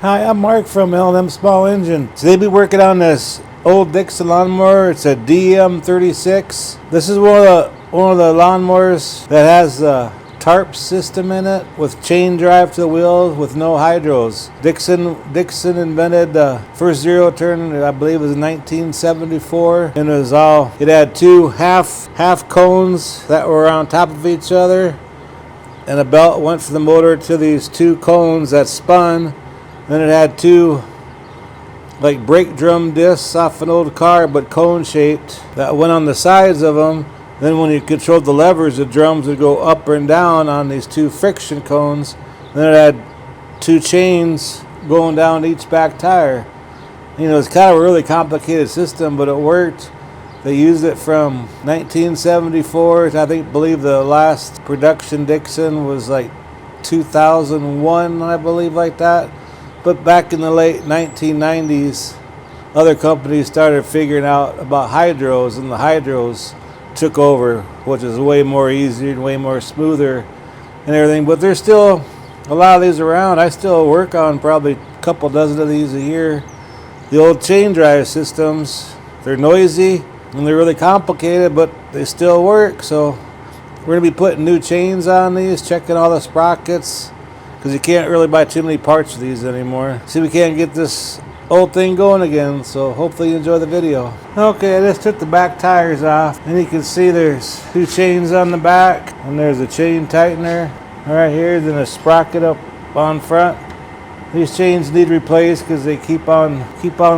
Hi, I'm Mark from L&M Small Engine. Today we'll be working on this old Dixon lawnmower. It's a DM36. This is one of the lawnmowers that has the tarp system in it with chain drive to the wheels with no hydros. Dixon invented the first zero turn, I believe it was in 1974, and it had two half cones that were on top of each other, and a belt went from the motor to these two cones that spun. Then it had two like brake drum discs off an old car, but cone shaped, that went on the sides of them. Then when you controlled the levers, the drums would go up and down on these two friction cones. Then it had two chains going down each back tire. You know, it's kind of a really complicated system, but it worked. They used it from 1974 to believe the last production Dixon was like 2001, I believe, like that. But back in the late 1990s, other companies started figuring out about hydros, and the hydros took over, which is way more easier and way more smoother and everything. But there's still a lot of these around. I still work on probably a couple dozen of these a year. The old chain drive systems, they're noisy and they're really complicated, but they still work. So we're going to be putting new chains on these, checking all the sprockets, because you can't really buy too many parts of these anymore. See, we can't get this old thing going again, so hopefully you enjoy the video. Okay, I just took the back tires off, and you can see there's two chains on the back, and there's a chain tightener right here, then a sprocket up on front. These chains need replaced because they keep on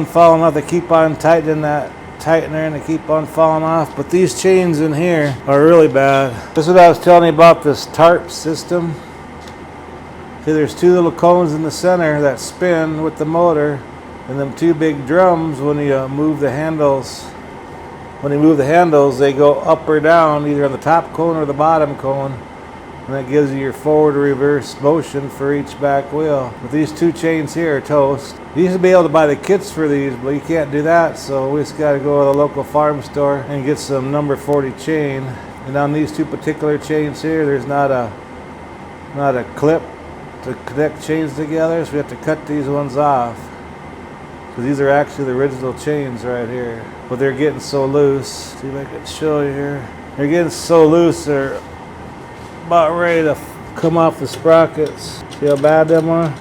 falling off. They keep on tightening that tightener and they keep on falling off. But these chains in here are really bad. This is what I was telling you about this tarp system. See, there's two little cones in the center that spin with the motor, and them two big drums, when you move the handles, they go up or down, either on the top cone or the bottom cone, and that gives you your forward or reverse motion for each back wheel. But these two chains here are toast. You used to be able to buy the kits for these, but you can't do that, so we just got to go to the local farm store and get some number 40 chain. And on these two particular chains here, there's not a clip to connect chains together, so we have to cut these ones off, because these are actually the original chains right here, but they're getting so loose. See if I can show you here. They're getting so loose, they're about ready to come off the sprockets. See how bad them are?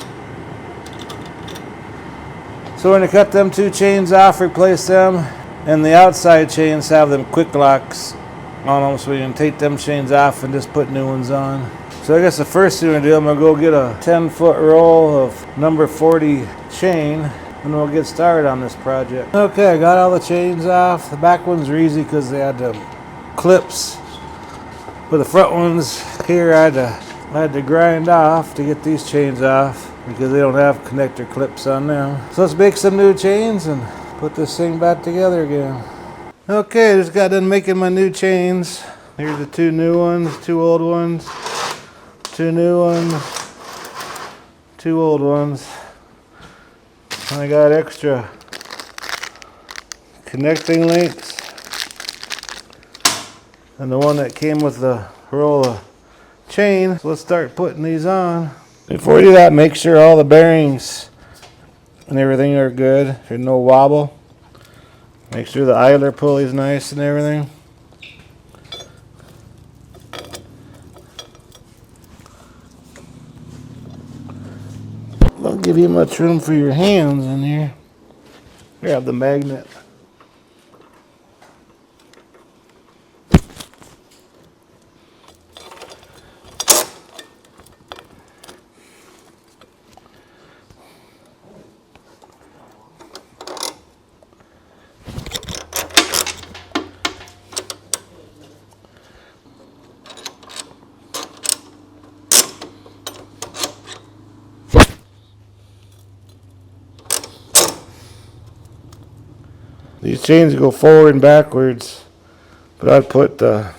So we're going to cut them two chains off, replace them, and the outside chains have them quick locks on them, so we can take them chains off and just put new ones on. So I guess the first thing we're going to do, I'm going to go get a 10-foot roll of number 40 chain, and we'll get started on this project. Okay, I got all the chains off. The back ones are easy because they had the clips, but the front ones here I had to grind off to get these chains off because they don't have connector clips on them. So let's make some new chains and put this thing back together again. Okay, just got done making my new chains. Here's the two new ones, two old ones. Two new ones, two old ones. And I got extra connecting links. And the one that came with the roll of chain. So let's start putting these on. Before we do that, make sure all the bearings and everything are good. There's no wobble. Make sure the idler pulley's nice and everything. Don't give you much room for your hands in here. Grab the magnet. These chains go forward and backwards, but I'd put the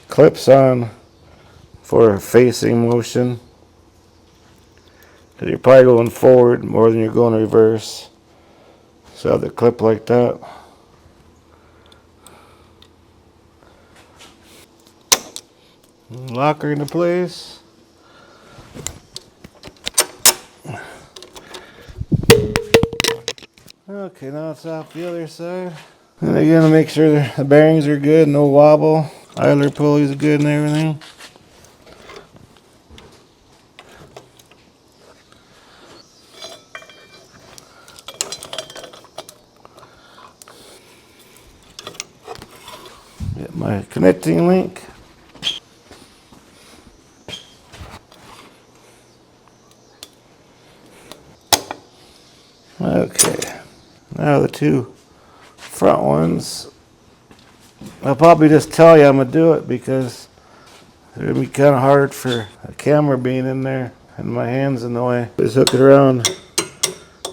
clips on for facing motion, because you're probably going forward more than you're going reverse. So have the clip like that. Lock her into place. Okay, now it's off the other side. And again, make sure the bearings are good, no wobble. Idler pulleys are good and everything. Get my connecting link. Okay, now the two front ones. I'll probably just tell you I'm gonna do it because they're gonna be kind of hard for a camera being in there and my hands in the way. Just hook it around.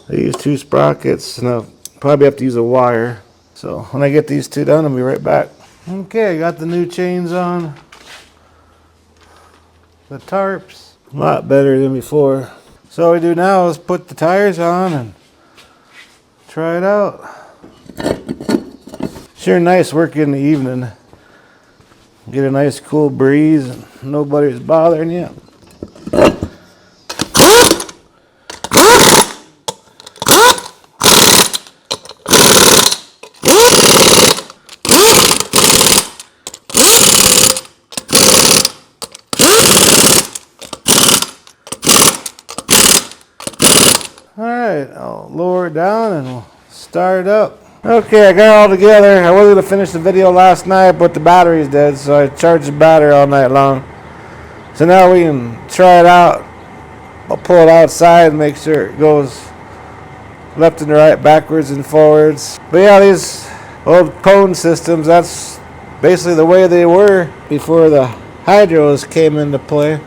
I use two sprockets and I'll probably have to use a wire. So when I get these two done, I'll be right back. Okay, I got the new chains on. The tarps, a lot better than before. So what we do now is put the tires on and try it out. Sure nice work in the evening. Get a nice cool breeze and nobody's bothering you. Alright, I'll lower it down and we'll start it up. Okay, I got it all together. I was going to finish the video last night, but the battery's dead, so I charged the battery all night long. So now we can try it out. I'll pull it outside and make sure it goes left and right, backwards and forwards. But yeah, these old cone systems, that's basically the way they were before the hydros came into play.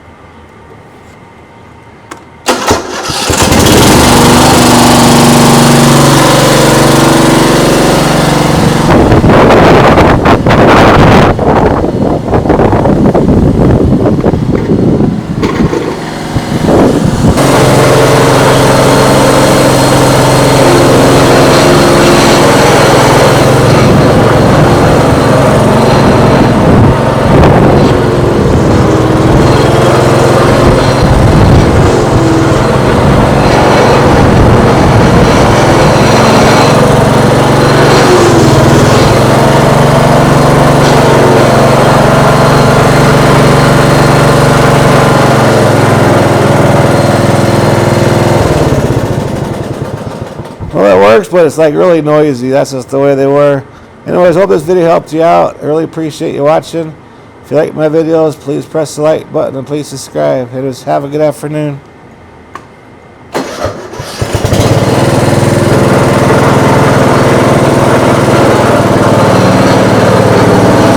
Well, it works, but it's like really noisy. That's just the way they were. Anyways, hope this video helped you out. I really appreciate you watching. If you like my videos, please press the like button and please subscribe. And just have a good afternoon.